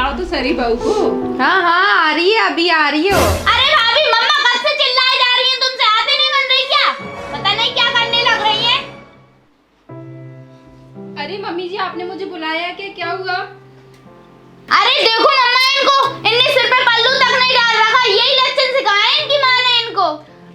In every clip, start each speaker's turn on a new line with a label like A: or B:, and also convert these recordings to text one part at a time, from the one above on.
A: बुलाओ तो सरी बहू को।
B: हाँ हाँ आ रही है, अभी आ रही हो।
C: अरे भाभी, मम्मा कब से चिल्लाए जा रही हैं, तुमसे आते नहीं बन रही क्या? पता नहीं क्या करने लग रही हैं।
B: अरे मम्मी जी, आपने मुझे बुलाया कि क्या हुआ?
C: अरे देखो मम्मा, इनने सिर पे पल्लू तक नहीं डाल रखा। यही लक्षण सिखाए इनकी माँ ने इनको।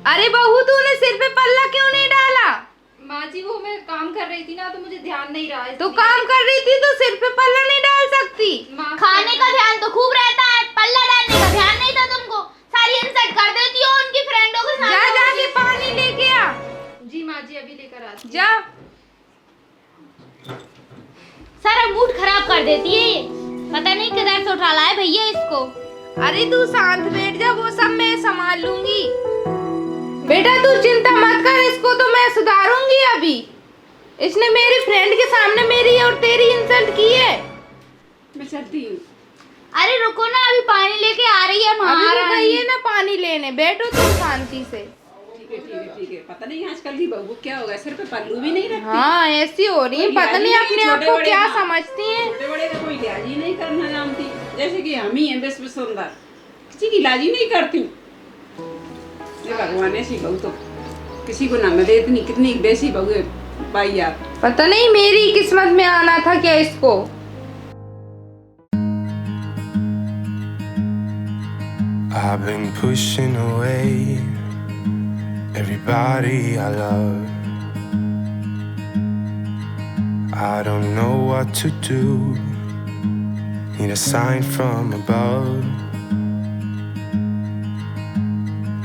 B: अरे बहू, तूने सिर पे पल्ला क्यों नहीं डाला? माँ जी, वो मैं काम कर रही थी ना, तो मुझे ध्यान नहीं रहा। तो काम कर रही थी तो सिर पे पल्ला नहीं डाल सकती?
C: खाने का ध्यान तो खूब रहता है, पल्ला डालने का ध्यान नहीं था तुमको। सारी इंसल्ट कर देती हो उनकी फ्रेंडों के साथ।
B: जा जाके पानी लेके आ।
A: जी माँ जी, अभी लेकर आती हूँ।
B: जा।
C: सारा मूड खराब कर देती है ये। पता नहीं किधर से उठा लाए भैया इसको।
B: अरे तू शांत बैठ जा, वो सब मैं संभाल लूंगी। बेटा तू चिंता मत कर, इसको तो मैं सुधारूंगी अभी। इसने मेरी फ्रेंड के सामने मेरी और तेरी इंसल्ट की है।
A: मैं चलती हूँ।
C: अरे रुको ना, अभी पानी लेके आ रही है
B: अभी
C: महारानी।
B: ना पानी लेने बैठो तुम शांति से।
A: ठीक है। पता नहीं आजकल की बहू को क्या हो गया, सिर पे पल्लू भी नहीं रखती।
B: हाँ ऐसी हो रही है, पता नहीं अपने आप को क्या समझती हैं।
A: छोटे बड़े का कोई लिहाज ही नहीं करना जानती, जैसे कि हम ही हैं विश्व सुंदर, किसी की लाज ही नहीं करती। ये भगवान ऐसी बहू तो किसी को ना मिले। इतनी कितनी बेसी बहू है भाई यार।
B: पता नहीं मेरी किस्मत में आना था क्या इसको।
D: I've been pushing away everybody I love. I don't know what to do. Need a sign from above.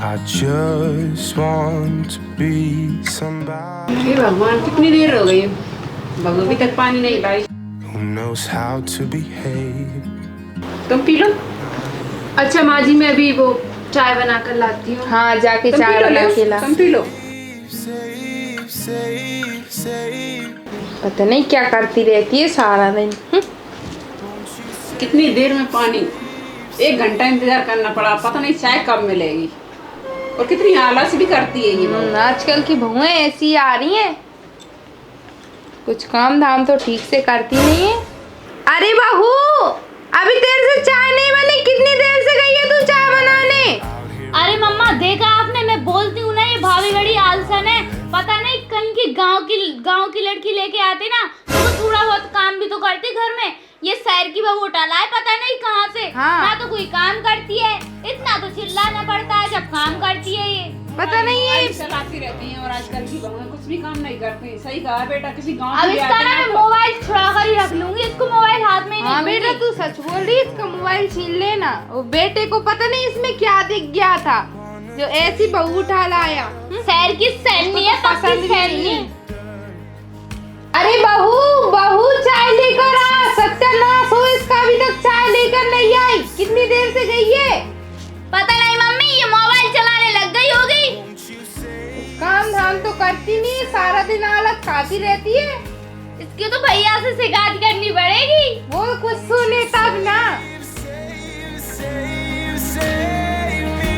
D: I just want to be somebody
A: ये भगवान कितनी देर हो गई, बहू अभी तक पानी नहीं लाई।
D: who knows how to behave.
A: तुम पी लो। अच्छा माँ जी, मैं अभी वो चाय बना कर लाती हूँ।
B: हाँ जाके
A: तुम
B: चाय
A: पी लो,
B: बना के ला।
A: तुम पी लो।
D: Save.
B: पता नहीं क्या करती रहती है सारा दिन।
A: कितनी देर में पानी, 1 घंटा इंतजार करना पड़ा, पता नहीं चाय कब मिलेगी। और कितनी आलस भी करती है ये बहू।
B: आजकल की बहुएं ऐसी आ रही हैं, कुछ काम धाम तो ठीक से करती नहीं है। अरे बहू, अभी देर से चाय नहीं बनी, कितनी देर से गई है तू चाय बनाने?
C: अरे मम्मा, देखा आपने, मैं बोलती हूँ ना, ये भाभी बड़ी आलसन है। पता नहीं कहीं की गांव की लड़की लेके आती ना, तो थोड़ा बहुत काम भी तो करती घर में। ये शहर की बहू उठा लाए पता नहीं कहाँ से।
B: हाँ।
C: ना तो कोई काम करती है, इतना तो चिल्लाना पड़ता है जब काम करती है ये।
B: पता नहीं है।
A: मोबाइल चलाती रहती हैं और आजकल की बहुएं कुछ भी काम नहीं करती। सही कहा बेटा, किसी गांव
C: अब
A: की
C: इसका ना मैं मोबाइल छुड़ा कर ही रख लूंगी, इसको मोबाइल हाथ में ही
B: हाँ
C: नहीं
B: बेटा
C: दूंगी।
B: तू सच बोल रही, इसका मोबाइल छीन लेना। वो बेटे को पता नहीं इसमें क्या दिख गया था जो ऐसी बहू उठा लाया।
C: शहर की सैनी है, पसंद सैनी।
B: अरे बहू चाय लेकर आ। सत्यानाश हो, इसका अभी तक चाय लेकर नहीं आई, कितनी देर से गई है?
C: पता नहीं मम्मी, ये मोबाइल चलाने लग गई होगी।
B: काम धाम तो करती नहीं, सारा दिन आलस खाती रहती है।
C: इसकी तो भैया से शिकायत करनी पड़ेगी।
B: वो कुछ सुने तब ना।
D: Save me.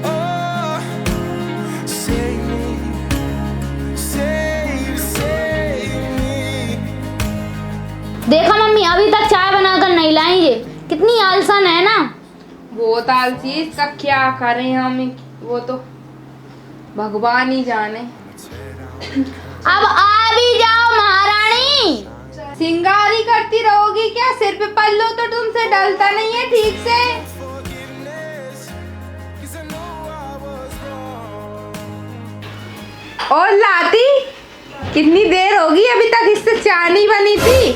D: Oh, save me. Save me.
C: देखो मम्मी, अभी तक चाय बनाकर नहीं लाई ये, कितनी आलसन है ना।
B: बहुत आलसी है, इसका क्या करें हम, वो तो भगवान ही जाने।
C: अब आ भी जाओ महारानी।
B: सिंगारी करती रहोगी क्या? सिर पे पल्लू तो तुमसे डलता नहीं है ठीक से। और लाती, कितनी देर होगी अभी तक इससे चाय नहीं बनी थी।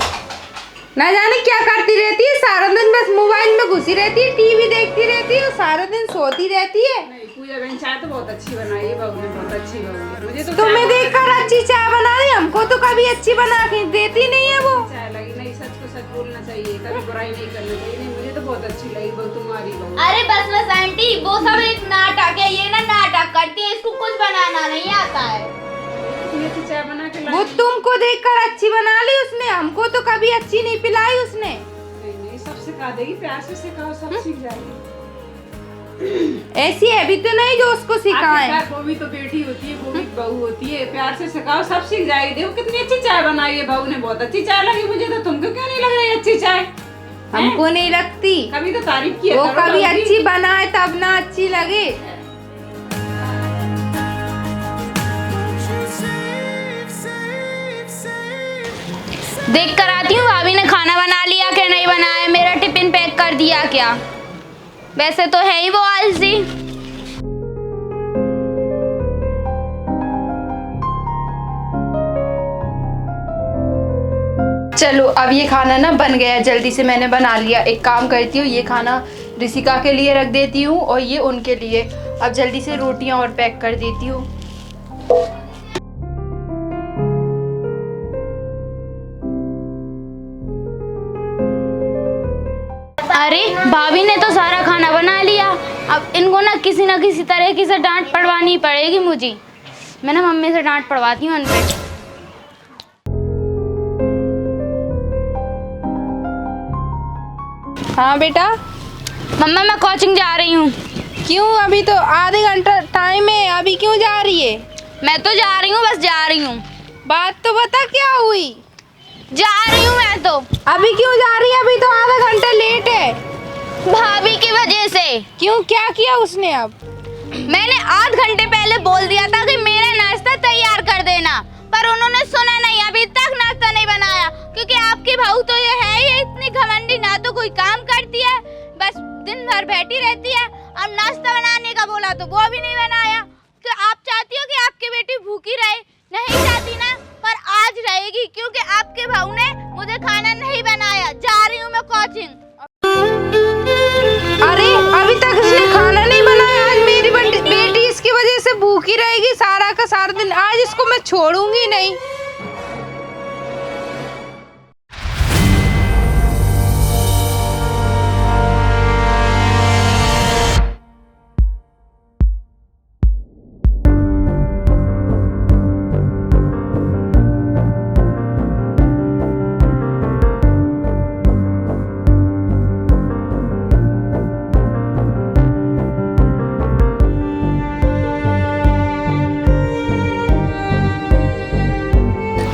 B: ना जाने क्या करती रहती है, सारा दिन बस मोबाइल में घुसी रहती है, टीवी देखती रहती है, सारा दिन सोती रहती है।
A: नहीं, पूजा बहन चाय तो बहुत अच्छी बनाई है बहू ने, बहुत अच्छी बहू है। मुझे तो
B: तुम्हें देखकर अच्छी चाय बना रही, हमको तो कभी अच्छी बना के देती नहीं है वो।
A: चाय लगी। नहीं, सच को सच बोलना चाहिए, कभी बुराई नहीं करनी चाहिए। नहीं, मुझे तो बहुत अच्छी लगी बहू, तुम्हारी बहू।
C: अरे बस आंटी, वो सब एक नाटक है, ये ना नाटक करती है, इसको कुछ बनाना नहीं आता है।
A: इतनी अच्छी चाय बना के
B: वो तुमको देखकर अच्छी बना ली उसने, हमको तो कभी अच्छी नहीं पिलाई उसने।
A: नहीं, सब सिखा देगी, प्यार से सिखाओ, सब सीख जाएगी।
B: ऐसी है भी तो नहीं जो उसको सिखाए।
A: वो भी तो बेटी होती है, वो भी बहू होती है, प्यार से सिखाओ, सब सीख जाएगी। देखो कितनी अच्छी चाय बनाई है बहू ने, बहुत अच्छी चाय लगी मुझे। तो तुमको क्यों नहीं लग रही अच्छी चाय?
B: हमको नहीं लगती।
A: कभी तो तारीफ किया
B: वो
A: करो
B: कभी
A: भाभी।
B: अच्छी बनाए तब ना अच्छी लगे।
C: देख कर आती हूँ भाभी ने खाना बना लिया क्या नहीं बनाया, मेरा टिफिन पैक कर दिया क्या। वैसे तो है ही वो आलसी।
B: चलो अब ये खाना ना बन गया, जल्दी से मैंने बना लिया। एक काम करती हूँ, ये खाना ऋषिका के लिए रख देती हूँ और ये उनके लिए। अब जल्दी से रोटियां और पैक कर देती हूँ।
C: अरे भाभी ने तो सारा खाना बना लिया, अब इनको ना किसी तरह से डांट पड़वानी पड़ेगी मुझे। मैं ना मम्मी से डांट पड़वाती हूँ उनपे।
B: हाँ बेटा।
C: मम्मा मैं कोचिंग जा रही हूँ।
B: क्यों? अभी तो आधे घंटा टाइम है, अभी क्यों जा रही है?
C: मैं तो जा रही हूँ, बस जा रही हूँ।
B: बात तो बता क्या हुई?
C: जा रही हूँ मैं तो।
B: अभी क्यों जा रही है? अभी तो आधा घंटा लेट है।
C: भाभी की वजह से।
B: क्यों, क्या किया उसने? अब
C: मैंने आध घंटे पहले बोल दिया था कि मेरा नाश्ता तैयार कर देना, पर उन्होंने सुना नहीं, अभी तक नाश्ता नहीं बनाया। क्योंकि आपकी बहू तो ये है, ये इतनी घमंडी, ना तो कोई काम करती है, बस दिन भर बैठी रहती है। अब नाश्ता बनाने का बोला तो वो भी नहीं बनाया। तो आप चाहती हो कि आपकी बेटी भूखी रहे? नहीं चाहती ना, पर आज रहेगी क्योंकि आपके बहू ने मुझे खाना नहीं बनाया। जा रही हूँ मैं कोचिंग।
B: अरे अभी तक इसने खाना नहीं बनाया। आज मेरी बेटी इसकी वजह से भूखी रहेगी सारा का सारा दिन। आज इसको मैं छोड़ूंगी नहीं।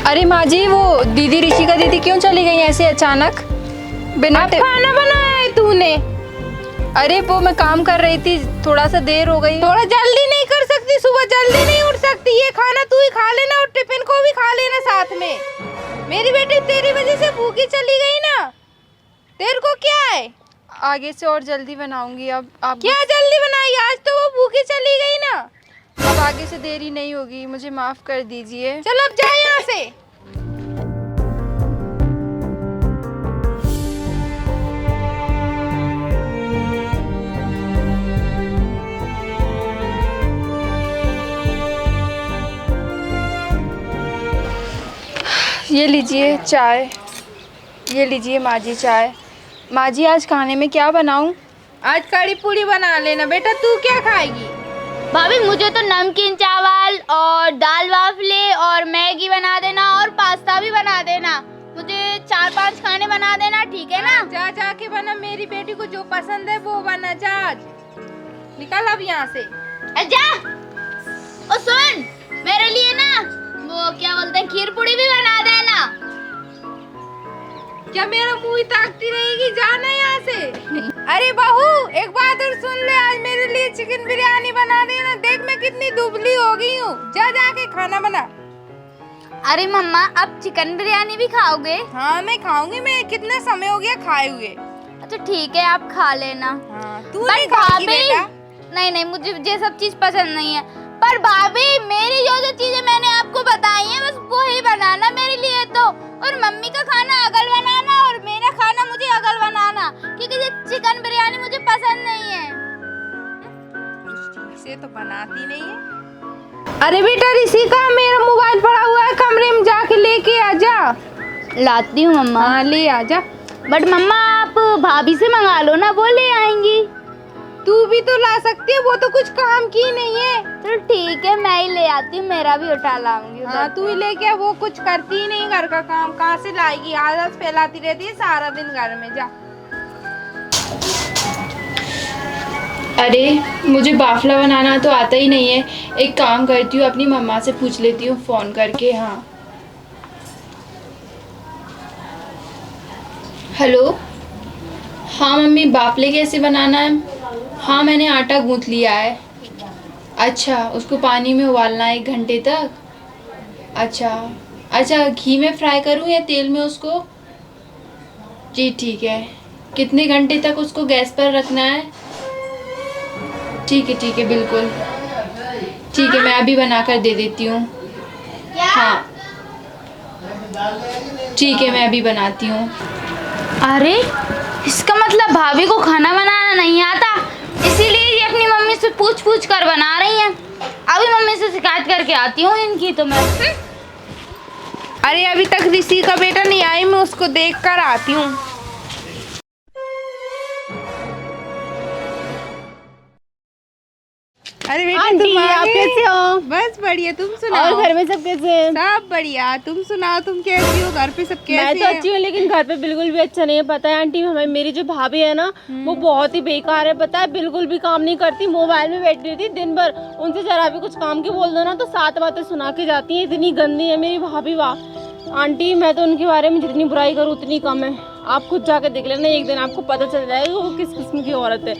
B: अरे माँ जी, वो दीदी ऋषिका दीदी क्यों चली गई ऐसे अचानक बिना खाना बनाया है तूने? अरे वो मैं काम कर रही थी, थोड़ा सा देर हो गई। थोड़ा जल्दी नहीं कर सकती? सुबह जल्दी नहीं उठ सकती? ये खाना तू ही खा लेना और टिफिन को भी खा लेना साथ में। मेरी बेटी तेरी वजह से भूखी चली गई ना। तेरे को क्या है? आगे से और जल्दी बनाऊंगी। अब आप क्या जल्दी बनाई? आज तो वो भूखी चली गई ना। अब आगे से देरी नहीं होगी, मुझे माफ कर दीजिए। चलो अब जाए यहाँ से। ये लीजिए चाय, ये लीजिए माँ जी चाय। माँ जी आज खाने में क्या बनाऊं? आज कड़ी पूड़ी बना लेना बेटा। तू क्या खाएगी?
C: भाभी मुझे तो नमकीन चावल और दाल वाफले और मैगी बना देना और पास्ता भी बना देना। मुझे 4-5 खाने बना देना, ठीक है ना?
B: जा जा के बना, मेरी बेटी को जो पसंद है वो बना। जा निकल अब यहाँ से।
C: जा। ओ सुन, मेरे लिए ना वो क्या बोलते हैं, खीर पूड़ी भी बना देना।
B: क्या मेरा मुंह ही ताकती रहेगी? जाना यहाँ से। अरे बहू एक बात और सुन ले, आज मेरे लिए चिकन बिरयानी बना देना। देख मैं कितनी दुबली हो गई हूँ। जा जाके खाना बना।
C: अरे मम्मा अब चिकन बिरयानी भी खाओगे?
B: हाँ मैं खाऊंगी, मैं कितना समय हो गया खाए हुए।
C: अच्छा ठीक है, आप खा लेना।
B: हाँ, तू नहीं खाओगी बेटा?
C: नहीं मुझे ये सब चीज पसंद नहीं है। पर भाभी मेरी जो चीजें मैंने आपको बताई हैं बस वो ही बनाना मेरे लिए तो। और मम्मी का खाना अगल बनाना और मेरा खाना मुझे अगल बनाना, क्योंकि ये चिकन बिरयानी मुझे पसंद नहीं है।
B: से तो बनाती नहीं है। अरे बेटा ऋषिका, मेरा मोबाइल पड़ा हुआ है कमरे में, जाके लेके आ जा।
C: लाती हूँ मम्मा।
B: हाँ ले आ जा।
C: बट मम्मा आप भाभी से मंगा लो ना, वो ले आएंगी।
B: तू भी तो ला सकती है, वो तो कुछ काम की नहीं है।
C: तो ठीक है मैं ही ले आती हूँ, मेरा भी उठा लाऊंगी।
B: हाँ तू ही लेके आ, वो कुछ करती ही नहीं घर का काम। कहाँ से लाएगी? आदत फैलाती रहती है सारा दिन घर में। जा। अरे मुझे बाफला बनाना तो आता ही नहीं है। एक काम करती हूँ, अपनी मम्मा से पूछ लेती हूँ फोन करके। हाँ हेलो
E: हाँ मम्मी, बाफले कैसे बनाना है? हाँ मैंने आटा गूंथ लिया है। अच्छा, उसको पानी में उबालना है 1 घंटे तक। अच्छा, घी में फ्राई करूँ या तेल में उसको? जी ठीक है। कितने घंटे तक उसको गैस पर रखना है? ठीक है बिल्कुल। ठीक है, मैं अभी बनाकर दे देती हूँ। हाँ ठीक है, मैं अभी बनाती हूँ।
C: अरे इसका मतलब भाभी को खाना बनाना नहीं आता, इसीलिए ये अपनी मम्मी से पूछ कर बना रही हैं। अभी मम्मी से शिकायत करके आती हूँ इनकी तो मैं।
B: अरे अभी तक ऋषि का बेटा नहीं आई, मैं उसको देख कर आती हूँ। अरे बेटा तुम
F: आप कैसे हो?
B: बस बढ़िया, तुम सुनाओ।
F: और घर में सब कैसे हैं?
B: सब बढ़िया, तुम सुनाओ, तुम कैसी हो? घर पे सब कैसे
F: मैं तो
B: हैं?
F: अच्छी हूँ, लेकिन घर पे बिल्कुल भी अच्छा नहीं है। पता है आंटी, हमें मेरी जो भाभी है ना, वो बहुत ही बेकार है। पता है, बिल्कुल भी काम नहीं करती, मोबाइल में बैठी रहती दिन भर। उनसे जरा भी कुछ काम की बोल दो ना तो 7 बातें सुना के जाती है। इतनी गंदी है मेरी भाभी, वाह। आंटी मैं तो उनके बारे में जितनी बुराई करूँ उतनी कम है। आप खुद जाके देख लेना, एक दिन आपको पता चल जाएगा वो किस किस्म की औरत है।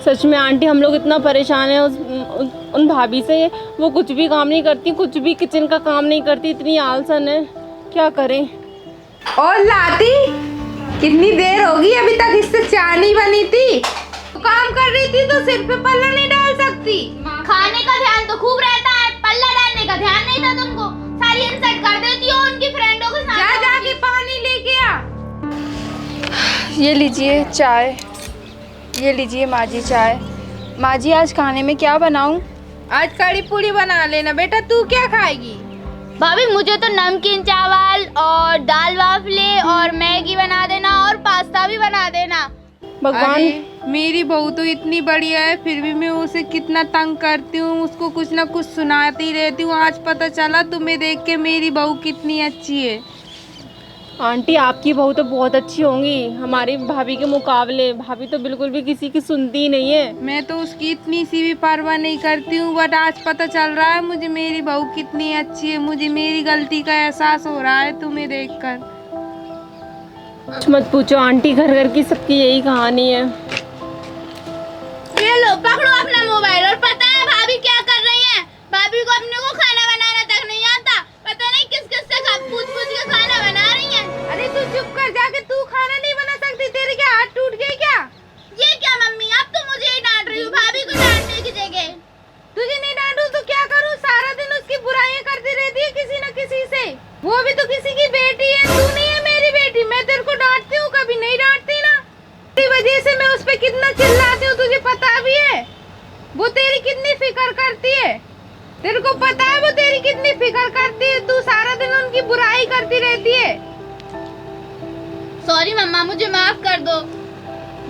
F: सच में आंटी, हम लोग इतना परेशान हैं उन भाभी से। वो कुछ भी काम नहीं करती, कुछ भी किचन का काम नहीं करती, इतनी आलसन है, क्या करें।
B: और लाती, कितनी देर होगी अभी तक इससे चाय नहीं बनी थी? काम कर रही थी तो सिर पे पल्ला नहीं डाल सकती?
C: खाने का ध्यान तो खूब रहता है, पल्ला डालने का ध्यान नहीं था तुमको। सारी इंसल्ट कर देती हो उनकी फ्रेंडों के साथ।
B: जाके पानी लेके आ।
E: ये लीजिए चाय, ये लीजिए माँ जी चाय। माँ जी, आज खाने में क्या बनाऊँ?
B: आज कड़ी पूड़ी बना लेना बेटा। तू क्या खाएगी?
C: भाभी मुझे तो नमकीन चावल और दाल वाफले और मैगी बना देना और पास्ता भी बना देना।
F: भगवान,
B: अरे मेरी बहू तो इतनी बढ़िया है, फिर भी मैं उसे कितना तंग करती हूँ, उसको कुछ ना कुछ सुनाती रहती हूँ। आज पता चला तुम्हें देख के मेरी बहू कितनी अच्छी है।
F: आंटी आपकी बहू तो बहुत अच्छी होंगी हमारी भाभी के मुकाबले। भाभी तो बिल्कुल भी किसी की सुनती ही नहीं है।
B: मैं तो उसकी इतनी सी भी परवाह नहीं करती हूँ, बट आज पता चल रहा है मुझे मेरी बहू कितनी अच्छी है। मुझे मेरी गलती का एहसास हो रहा है तुम्हें देखकर।
F: कुछ मत पूछो आंटी, घर घर की सबकी यही कहानी है।
C: ये लो पकड़ो अपना मोबाइल। और पता है भाभी क्या कर रही हैं? भाभी को अपने को खाना बनाना तक नहीं आता, पता नहीं किस किस से पूछ के खाना बना रही हैं।
B: अरे तू चुप कर, जाके तू खाना नहीं बना सकती? तेरे क्या हाथ टूट गए क्या?
C: ये क्या मम्मी, अब तो मुझे ही डांट रही हूँ भाभी को डांटने की जगह।
B: तुझे नहीं डांटू तो क्या करूँ? सारा दिन उसकी बुराइयां करती रहती है किसी न किसी से। वो भी तो किसी की बेटी है, तू नहीं है मेरी बेटी। मैं तेरे को डांटती हूँ, कभी नहीं डांटती ना। तेरी वजह से मैं उस पर कितना चिल्लाती हूँ, तुझे पता भी है। वो तेरी कितनी फिक्र करती है, तेरे को पता है वो तेरी कितनी फिक्र करती है। तू सारा दिन उनकी बुराई करती रहती है।
C: सॉरी मम्मा, मुझे माफ कर दो।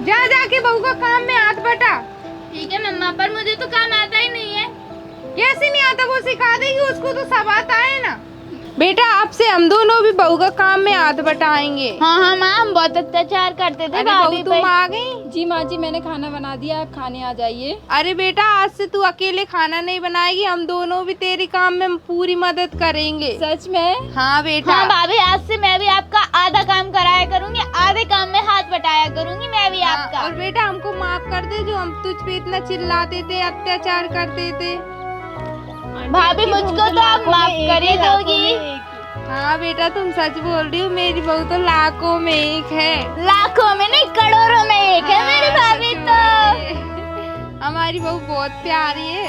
B: जाके बहू का काम में हाथ बटा।
C: ठीक है मम्मा, पर मुझे तो काम आता ही नहीं है।
B: कैसे नहीं आता? वो सिखा देगी, उसको तो सब आता है ना। बेटा आपसे हम दोनों भी बहू का काम में हाथ बटाएंगे।
C: हाँ माँ, हम बहुत अत्याचार करते थे
B: अरे बहू
C: भाभी पे।
B: तुम आ गई?
E: जी माँ जी, मैंने खाना बना दिया, आप खाने आ जाइए।
B: अरे बेटा आज से तू अकेले खाना नहीं बनाएगी, हम दोनों भी तेरी काम में पूरी मदद करेंगे।
E: सच में?
B: हाँ बेटा।
C: हाँ भाभी, आज से मैं भी आपका आधा काम कराया करूँगी, आधे काम में हाथ बटाया करूँगी मैं भी आपका।
B: और बेटा हमको माफ कर दे, जो हम तुझ पे इतना चिल्लाते थे, अत्याचार करते थे।
C: भाभी मुझको तो आप माफ कर ही दोगी।
B: हाँ बेटा तुम सच बोल रही हो, मेरी बहू तो लाखों में एक है।
C: लाखों में नहीं, करोड़ों में एक है मेरी भाभी तो।
B: हमारी बहू बहुत प्यारी है।